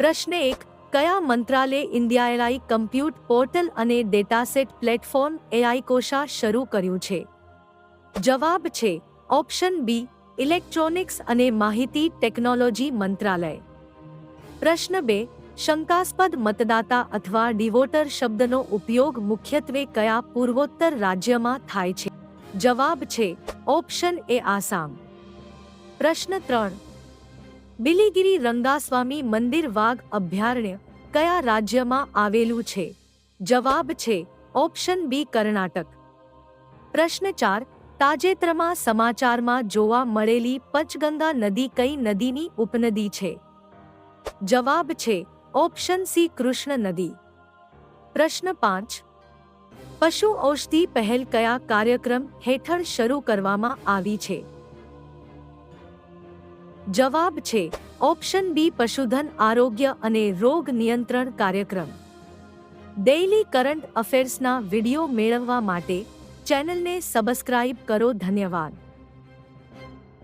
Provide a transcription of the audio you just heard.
પ્રશ્ન 1. કયા મંત્રાલય ઇન્ડિયા એઆઈ કમ્પ્યુટ પોર્ટલ અને ડેટાસેટ પ્લેટફોર્મ એઆઈ કોષા શરૂ કર્યું છે? જવાબ છે ઓપ્શન બી ઇલેક્ટ્રોનિક્સ અને માહિતી ટેકનોલોજી મંત્રાલય. પ્રશ્ન 2. શંકાસ્પદ મતદાતા અથવા ડિવોટર શબ્દનો ઉપયોગ મુખ્યત્વે કયા પૂર્વોત્તર રાજ્યમાં થાય છે? જવાબ છે ઓપ્શન એ આસામ. પ્રશ્ન 3. બિલીગિરી રંગાસ્વામી મંદિર વાઘ અભયારણ્ય કયા રાજ્યમાં આવેલું છે? જવાબ છે ઓપ્શન બી કર્ણાટક. પ્રશ્ન 4. તાજેતરમાં સમાચારમાં જોવા મળેલી પંચગંગા નદી કઈ નદીની ઉપનદી છે? જવાબ છે ઓપ્શન સી કૃષ્ણ નદી. પ્રશ્ન 5. પશુ ઔષધિ પહેલ કયા કાર્યક્રમ હેઠળ શરૂ કરવામાં આવી છે? જવાબ છે ઓપ્શન બી પશુધન આરોગ્ય અને રોગ નિયંત્રણ કાર્યક્રમ. ડેઇલી કરંટ અફેર્સના વિડિયો મેળવવા માટે ચેનલને સબસ્ક્રાઇબ કરો. ધન્યવાદ.